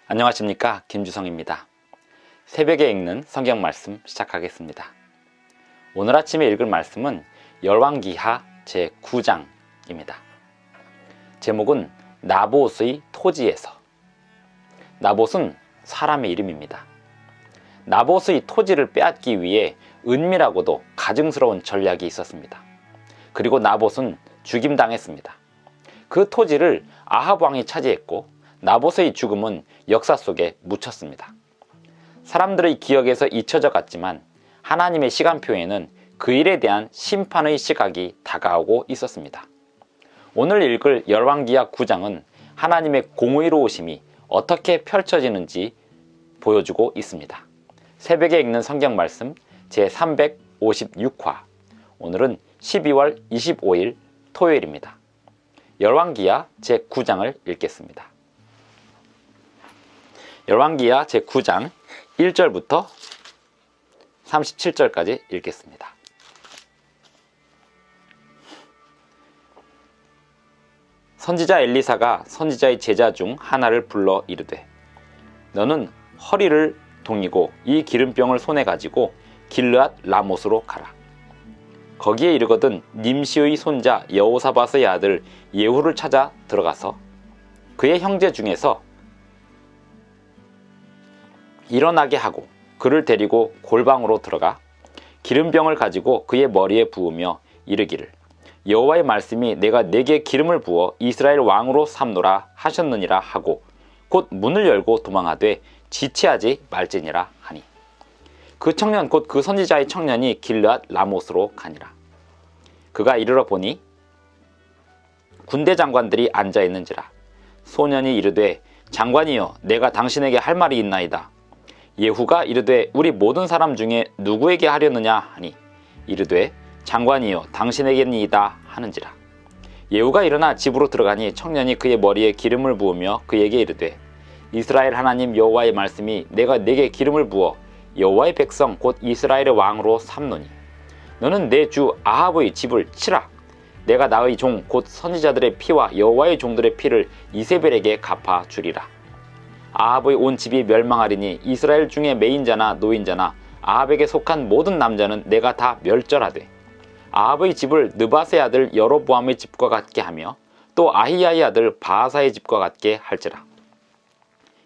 안녕하십니까, 김주성입니다. 새벽에 읽는 성경 말씀 시작하겠습니다. 오늘 아침에 읽을 말씀은 열왕기하 제9장입니다. 제목은 나봇의 토지에서. 나봇은 사람의 이름입니다. 나봇의 토지를 빼앗기 위해 은밀하고도 가증스러운 전략이 있었습니다. 그리고 나봇은 죽임당했습니다. 그 토지를 아합 왕이 차지했고 나봇의 죽음은 역사 속에 묻혔습니다. 사람들의 기억에서 잊혀져 갔지만 하나님의 시간표에는 그 일에 대한 심판의 시각이 다가오고 있었습니다. 오늘 읽을 열왕기하 9장은 하나님의 공의로우심이 어떻게 펼쳐지는지 보여주고 있습니다. 새벽에 읽는 성경 말씀 제356화, 오늘은 12월 25일 토요일입니다. 열왕기하 제9장을 읽겠습니다. 열왕기하 제9장 1절부터 37절까지 읽겠습니다. 선지자 엘리사가 선지자의 제자 중 하나를 불러 이르되, 너는 허리를 동이고 이 기름병을 손에 가지고 길르앗 라못으로 가라. 거기에 이르거든 님시의 손자 여호사밧의 아들 예후를 찾아 들어가서 그의 형제 중에서 일어나게 하고 그를 데리고 골방으로 들어가 기름병을 가지고 그의 머리에 부으며 이르기를, 여호와의 말씀이 내가 내게 기름을 부어 이스라엘 왕으로 삼노라 하셨느니라 하고 곧 문을 열고 도망하되 지체하지 말지니라 하니, 그 청년 곧 그 선지자의 청년이 길르앗 라못으로 가니라. 그가 이르러 보니 군대 장관들이 앉아 있는지라. 소년이 이르되, 장관이여, 내가 당신에게 할 말이 있나이다. 예후가 이르되, 우리 모든 사람 중에 누구에게 하려느냐 하니, 이르되, 장관이여, 당신에게니이다 하는지라. 예후가 일어나 집으로 들어가니 청년이 그의 머리에 기름을 부으며 그에게 이르되, 이스라엘 하나님 여호와의 말씀이 내가 내게 기름을 부어 여호와의 백성 곧 이스라엘의 왕으로 삼노니, 너는 내 주 아합의 집을 치라. 내가 나의 종 곧 선지자들의 피와 여호와의 종들의 피를 이세벨에게 갚아 주리라. 아합의 온 집이 멸망하리니 이스라엘 중에 매인자나 노인자나 아합에게 속한 모든 남자는 내가 다 멸절하되, 아합의 집을 느밧의 아들 여로보암의 집과 같게 하며 또 아히야의 아들 바하사의 집과 같게 할지라.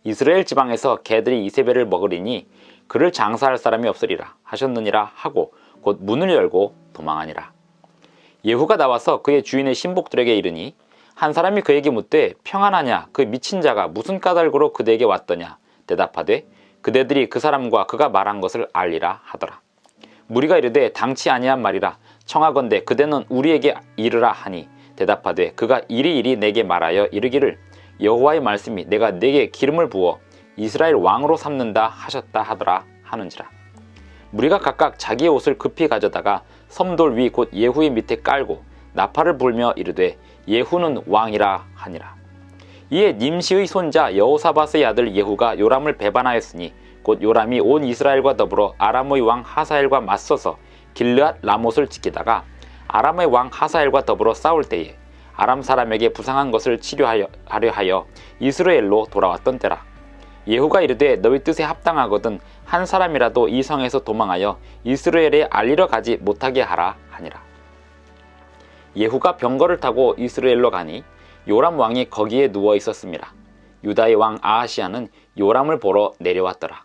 이스라엘 지방에서 개들이 이세벨을 먹으리니 그를 장사할 사람이 없으리라 하셨느니라 하고 곧 문을 열고 도망하니라. 예후가 나와서 그의 주인의 신복들에게 이르니, 한 사람이 그에게 묻되, 평안하냐? 그 미친 자가 무슨 까닭으로 그대에게 왔더냐? 대답하되, 그대들이 그 사람과 그가 말한 것을 알리라 하더라. 무리가 이르되, 당치 아니한 말이라. 청하건대 그대는 우리에게 이르라 하니, 대답하되 그가 이리이리 내게 말하여 이르기를, 여호와의 말씀이 내가 내게 기름을 부어 이스라엘 왕으로 삼는다 하셨다 하더라 하는지라. 무리가 각각 자기의 옷을 급히 가져다가 섬돌 위 곧 예후의 밑에 깔고 나팔을 불며 이르되, 예후는 왕이라 하니라. 이에 님시의 손자 여호사밧의 아들 예후가 요람을 배반하였으니 곧 요람이 온 이스라엘과 더불어 아람의 왕 하사엘과 맞서서 길르앗 라못을 지키다가 아람의 왕 하사엘과 더불어 싸울 때에 아람 사람에게 부상한 것을 치료하려 하여 이스라엘로 돌아왔던 때라. 예후가 이르되, 너희 뜻에 합당하거든 한 사람이라도 이 성에서 도망하여 이스라엘에 알리러 가지 못하게 하라 하니라. 예후가 병거를 타고 이스라엘로 가니 요람 왕이 거기에 누워 있었습니다. 유다의 왕 아하시야는 요람을 보러 내려왔더라.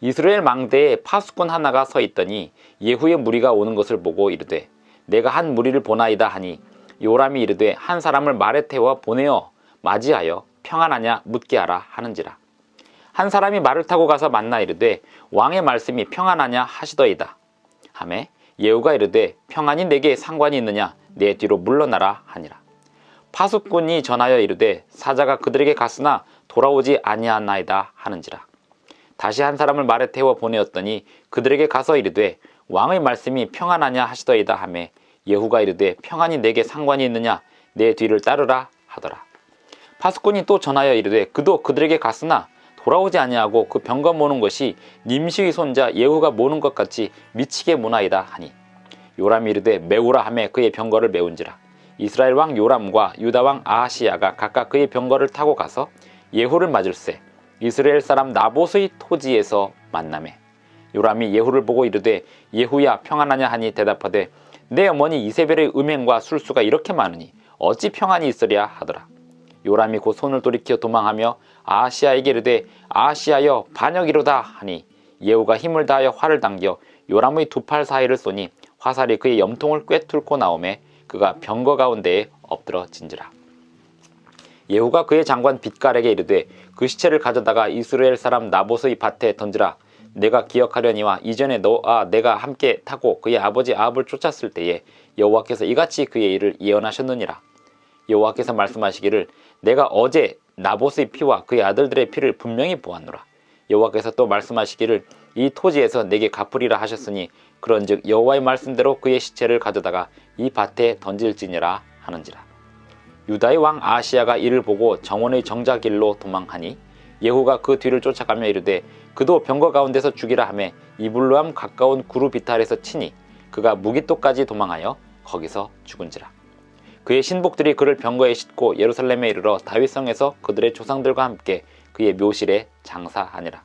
이스라엘 망대에 파수꾼 하나가 서 있더니 예후의 무리가 오는 것을 보고 이르되, 내가 한 무리를 보나이다 하니, 요람이 이르되, 한 사람을 말에 태워 보내어 맞이하여 평안하냐 묻게 하라 하는지라. 한 사람이 말을 타고 가서 만나 이르되, 왕의 말씀이 평안하냐 하시더이다 하매 예후가 이르되, 평안이 내게 상관이 있느냐? 내 뒤로 물러나라 하니라. 파수꾼이 전하여 이르되, 사자가 그들에게 갔으나 돌아오지 아니하나이다 하는지라. 다시 한 사람을 말에 태워 보내었더니 그들에게 가서 이르되, 왕의 말씀이 평안하냐 하시더이다 하매 예후가 이르되, 평안이 내게 상관이 있느냐? 내 뒤를 따르라 하더라. 파수꾼이 또 전하여 이르되, 그도 그들에게 갔으나 돌아오지 아니하고 그 병거 모는 것이 님시의 손자 예후가 모는 것 같이 미치게 모나이다 하니, 요람이 이르되 메우라 하매 그의 병거를 메운지라. 이스라엘 왕 요람과 유다 왕 아하시야가 각각 그의 병거를 타고 가서 예후를 맞을세 이스라엘 사람 나봇의 토지에서 만나매 요람이 예후를 보고 이르되 예후야 평안하냐 하니 대답하되 내 어머니 이세벨의 음행과 술수가 이렇게 많으니 어찌 평안이 있으랴 하더라. 요람이 곧 손을 돌이켜 도망하며 아하시야에게 이르되 아하시야여 반역이로다 하니 예후가 힘을 다하여 활을 당겨 요람의 두 팔 사이를 쏘니 화살이 그의 염통을 꿰뚫고 나오매 그가 병거 가운데에 엎드러진지라. 예후가 그의 장관 빛갈에게 이르되 그 시체를 가져다가 이스라엘 사람 나봇의 밭에 던지라. 내가 기억하려니와 이전에 너와 내가 함께 타고 그의 아버지 아합을 쫓았을 때에 여호와께서 이같이 그의 일을 예언하셨느니라. 여호와께서 말씀하시기를 내가 어제 나봇의 피와 그의 아들들의 피를 분명히 보았노라. 여호와께서 또 말씀하시기를 이 토지에서 내게 갚으리라 하셨으니 그런즉 여호와의 말씀대로 그의 시체를 가져다가 이 밭에 던질지니라 하는지라. 유다의 왕 아하시야가 이를 보고 정원의 정자길로 도망하니 예후가 그 뒤를 쫓아가며 이르되 그도 병거 가운데서 죽이라 하매 이블루함 가까운 구루 비탈에서 치니 그가 무기토까지 도망하여 거기서 죽은지라. 그의 신복들이 그를 병거에 싣고 예루살렘에 이르러 다윗성에서 그들의 조상들과 함께 그의 묘실에 장사하니라.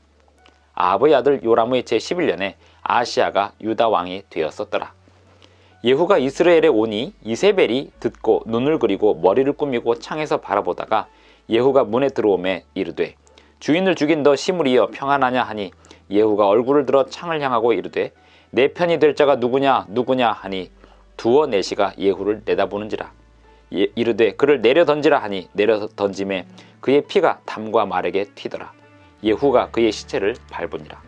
아합의 아들 요람의 제11년에 아하시야가 유다 왕이 되었었더라. 예후가 이스라엘에 오니 이세벨이 듣고 눈을 그리고 머리를 꾸미고 창에서 바라보다가 예후가 문에 들어오매 이르되 주인을 죽인 너 시므리여 평안하냐 하니 예후가 얼굴을 들어 창을 향하고 이르되 내 편이 될 자가 누구냐 누구냐 하니 두어 내시가 예후를 내다보는지라. 이르되 그를 내려 던지라 하니 내려 던짐에 그의 피가 담과 말에게 튀더라. 예후가 그의 시체를 밟으니라.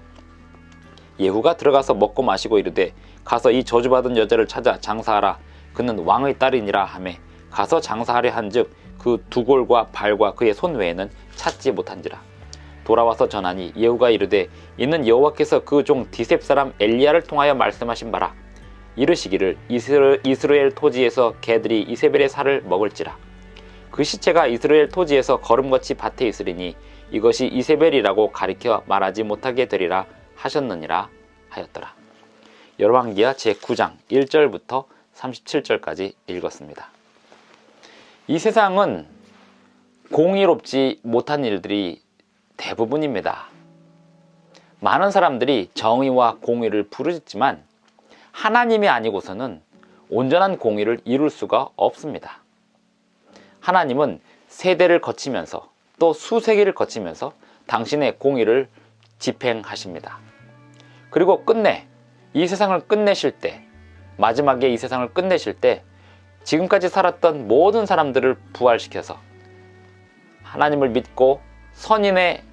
예후가 들어가서 먹고 마시고 이르되 가서 이 저주받은 여자를 찾아 장사하라. 그는 왕의 딸이니라 하매 가서 장사하려 한즉 그 두 골과 발과 그의 손 외에는 찾지 못한지라. 돌아와서 전하니 예후가 이르되 이는 여호와께서 그 종 디셉 사람 엘리야를 통하여 말씀하신 바라. 이르시기를 이스라엘 토지에서 개들이 이세벨의 살을 먹을지라. 그 시체가 이스라엘 토지에서 걸음같이 밭에 있으리니 이것이 이세벨이라고 가리켜 말하지 못하게 되리라 하셨느니라 하였더라. 열왕기하 제9장 1절부터 37절까지 읽었습니다. 이 세상은 공의롭지 못한 일들이 대부분입니다. 많은 사람들이 정의와 공의를 부르짖지만 하나님이 아니고서는 온전한 공의를 이룰 수가 없습니다. 하나님은 세대를 거치면서 또 수세기를 거치면서 당신의 공의를 집행하십니다. 그리고 끝내 이 세상을 끝내실 때, 마지막에 이 세상을 끝내실 때 지금까지 살았던 모든 사람들을 부활시켜서 하나님을 믿고 선인의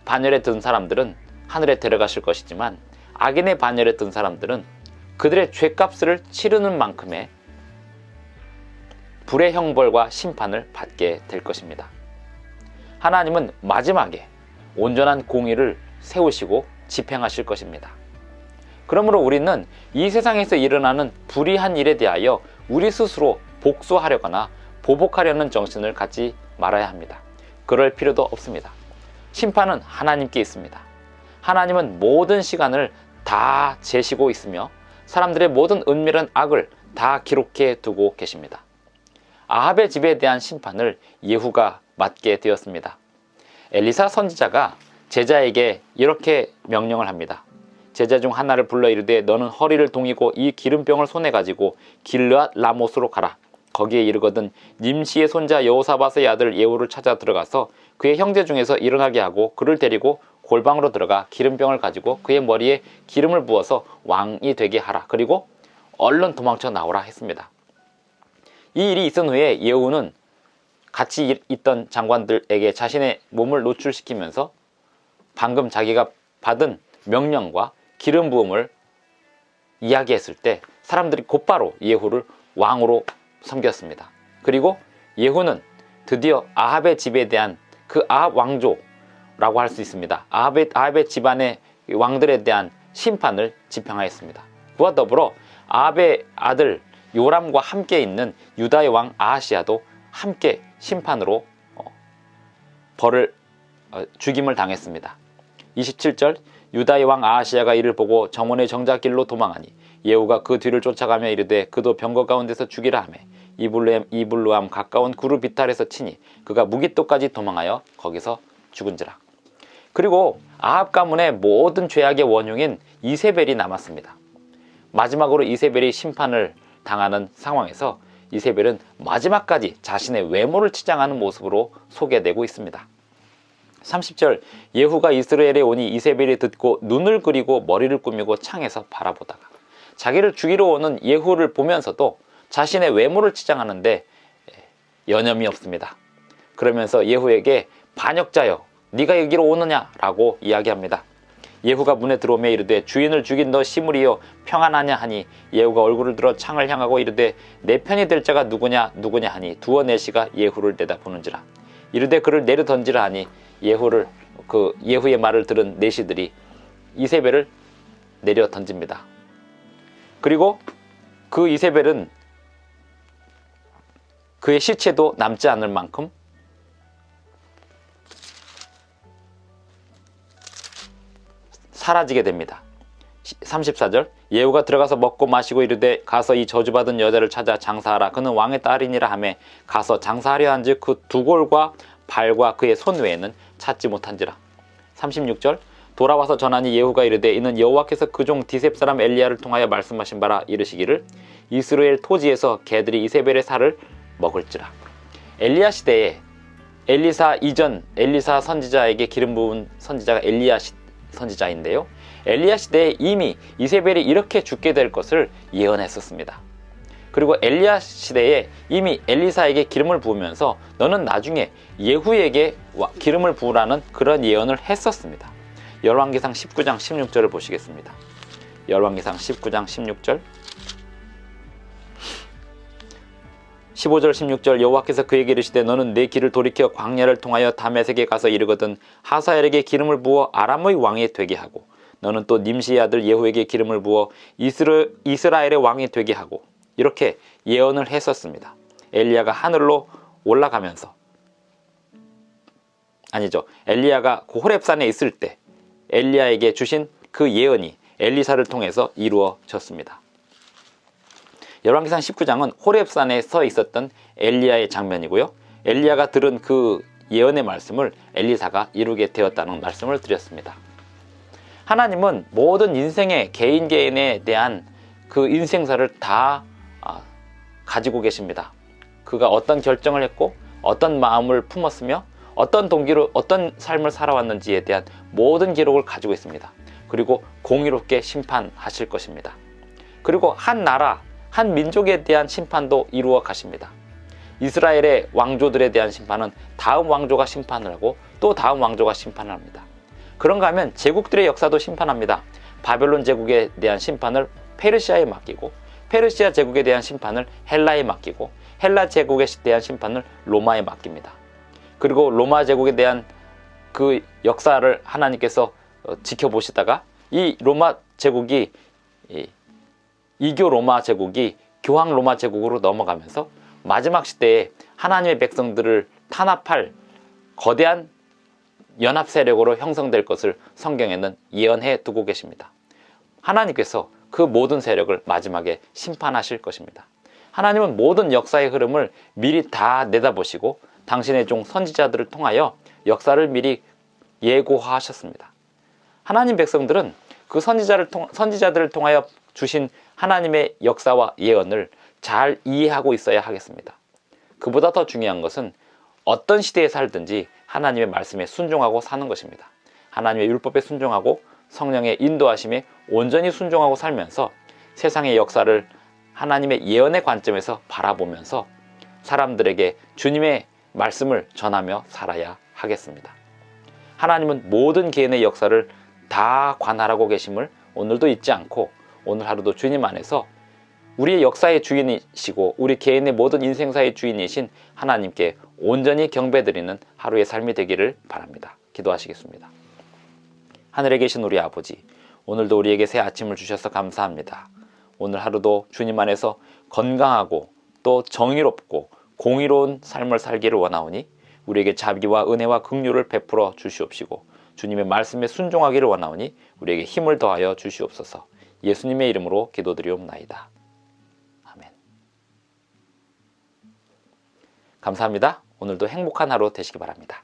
반열에 든 사람들은 하늘에 데려가실 것이지만 악인의 반열에 든 사람들은 그들의 죄값을 치르는 만큼의 불의 형벌과 심판을 받게 될 것입니다. 하나님은 마지막에 온전한 공의를 세우시고 집행하실 것입니다. 그러므로 우리는 이 세상에서 일어나는 불의한 일에 대하여 우리 스스로 복수하려거나 보복하려는 정신을 갖지 말아야 합니다. 그럴 필요도 없습니다. 심판은 하나님께 있습니다. 하나님은 모든 시간을 다 재시고 있으며 사람들의 모든 은밀한 악을 다 기록해 두고 계십니다. 아합의 집에 대한 심판을 예후가 맡게 되었습니다. 엘리사 선지자가 제자에게 이렇게 명령을 합니다. 제자 중 하나를 불러 이르되 너는 허리를 동이고 이 기름병을 손에 가지고 길르앗 라못으로 가라. 거기에 이르거든 님시의 손자 여호사밧의 아들 예후를 찾아 들어가서 그의 형제 중에서 일어나게 하고 그를 데리고 골방으로 들어가 기름병을 가지고 그의 머리에 기름을 부어서 왕이 되게 하라. 그리고 얼른 도망쳐 나오라 했습니다. 이 일이 있은 후에 예후는 같이 있던 장관들에게 자신의 몸을 노출시키면서 방금 자기가 받은 명령과 기름 부음을 이야기했을 때 사람들이 곧바로 예후를 왕으로 섬겼습니다. 그리고 예후는 드디어 아합의 집에 대한 그 아합 왕조라고 할 수 있습니다. 아합의 집안의 왕들에 대한 심판을 집행하였습니다. 그와 더불어 아합의 아들 요람과 함께 있는 유다의 왕 아하시야도 함께 심판으로 죽임을 당했습니다. 27절 유다의 왕 아하시야가 이를 보고 정원의 정자길로 도망하니 예후가 그 뒤를 쫓아가며 이르되 그도 병거 가운데서 죽이라 하매 이블루함 가까운 구루 비탈에서 치니 그가 무기토까지 도망하여 거기서 죽은지라. 그리고 아합 가문의 모든 죄악의 원흉인 이세벨이 남았습니다. 마지막으로 이세벨이 심판을 당하는 상황에서 이세벨은 마지막까지 자신의 외모를 치장하는 모습으로 소개되고 있습니다. 30절, 예후가 이스라엘에 오니 이세벨이 듣고 눈을 그리고 머리를 꾸미고 창에서 바라보다가, 자기를 죽이러 오는 예후를 보면서도 자신의 외모를 치장하는데 여념이 없습니다. 그러면서 예후에게 반역자여 네가 여기로 오느냐 라고 이야기합니다. 예후가 문에 들어오며 이르되 주인을 죽인 너 시므리여 평안하냐 하니, 예후가 얼굴을 들어 창을 향하고 이르되 내 편이 될 자가 누구냐 누구냐 하니, 두어 내시가 예후를 내다보는지라. 이르되 그를 내려 던지라 하니, 예후의 말을 들은 내시들이 이세벨을 내려 던집니다. 그리고 그 이세벨은 그의 시체도 남지 않을 만큼 사라지게 됩니다. 34절, 예후가 들어가서 먹고 마시고 이르되 가서 이 저주받은 여자를 찾아 장사하라. 그는 왕의 딸이니라 하매 가서 장사하려 한즉 그 두골과 발과 그의 손 외에는 찾지 못한지라. 36절, 돌아와서 전하니 예후가 이르되 이는 여호와께서 그 종 디셉 사람 엘리야를 통하여 말씀하신 바라. 이르시기를 이스라엘 토지에서 개들이 이세벨의 살을 먹을지라. 엘리야 시대에 엘리사 이전 엘리사 선지자에게 기름 부은 선지자가 엘리야 선지자인데요, 엘리야 시대에 이미 이세벨이 이렇게 죽게 될 것을 예언했었습니다. 그리고 엘리야 시대에 이미 엘리사에게 기름을 부으면서 너는 나중에 예후에게 기름을 부으라는 그런 예언을 했었습니다. 열왕기상 19장 16절을 보시겠습니다. 열왕기상 19장 16절, 15절 16절, 여호와께서 그에게 이르시되 너는 내 길을 돌이켜 광야를 통하여 다메섹에 가서 이르거든 하사엘에게 기름을 부어 아람의 왕이 되게 하고, 너는 또 님시의 아들 예후에게 기름을 부어 이스라엘의 왕이 되게 하고, 이렇게 예언을 했었습니다. 엘리야가 하늘로 올라가면서, 엘리야가 그 호렙산에 있을 때 엘리야에게 주신 그 예언이 엘리사를 통해서 이루어졌습니다. 열왕기상 19장은 호렙산에 서 있었던 엘리야의 장면이고요, 엘리야가 들은 그 예언의 말씀을 엘리사가 이루게 되었다는 말씀을 드렸습니다. 하나님은 모든 인생의 개인에 대한 그 인생사를 다 가지고 계십니다. 그가 어떤 결정을 했고 어떤 마음을 품었으며 어떤 동기로 어떤 삶을 살아왔는지에 대한 모든 기록을 가지고 있습니다. 그리고 공의롭게 심판하실 것입니다. 그리고 한 나라, 한 민족에 대한 심판도 이루어 가십니다. 이스라엘의 왕조들에 대한 심판은 다음 왕조가 심판을 하고 또 다음 왕조가 심판을 합니다. 그런가 하면 제국들의 역사도 심판합니다. 바벨론 제국에 대한 심판을 페르시아에 맡기고, 페르시아 제국에 대한 심판을 헬라에 맡기고, 헬라 제국에 대한 심판을 로마에 맡깁니다. 그리고 로마 제국에 대한 그 역사를 하나님께서 지켜보시다가 이 로마 제국이 이교 로마 제국이 교황 로마 제국으로 넘어가면서 마지막 시대에 하나님의 백성들을 탄압할 거대한 연합 세력으로 형성될 것을 성경에는 예언해 두고 계십니다. 하나님께서 그 모든 세력을 마지막에 심판하실 것입니다. 하나님은 모든 역사의 흐름을 미리 다 내다보시고 당신의 종 선지자들을 통하여 역사를 미리 예고하셨습니다. 하나님 백성들은 그 선지자들을 통하여 주신 하나님의 역사와 예언을 잘 이해하고 있어야 하겠습니다. 그보다 더 중요한 것은 어떤 시대에 살든지 하나님의 말씀에 순종하고 사는 것입니다. 하나님의 율법에 순종하고 성령의 인도하심에 온전히 순종하고 살면서 세상의 역사를 하나님의 예언의 관점에서 바라보면서 사람들에게 주님의 말씀을 전하며 살아야 하겠습니다. 하나님은 모든 개인의 역사를 다 관할하고 계심을 오늘도 잊지 않고, 오늘 하루도 주님 안에서 우리의 역사의 주인이시고 우리 개인의 모든 인생사의 주인이신 하나님께 온전히 경배드리는 하루의 삶이 되기를 바랍니다. 기도하시겠습니다. 하늘에 계신 우리 아버지, 오늘도 우리에게 새 아침을 주셔서 감사합니다. 오늘 하루도 주님 안에서 건강하고 또 정의롭고 공의로운 삶을 살기를 원하오니 우리에게 자비와 은혜와 긍휼을 베풀어 주시옵시고, 주님의 말씀에 순종하기를 원하오니 우리에게 힘을 더하여 주시옵소서. 예수님의 이름으로 기도드리옵나이다. 아멘. 감사합니다. 오늘도 행복한 하루 되시기 바랍니다.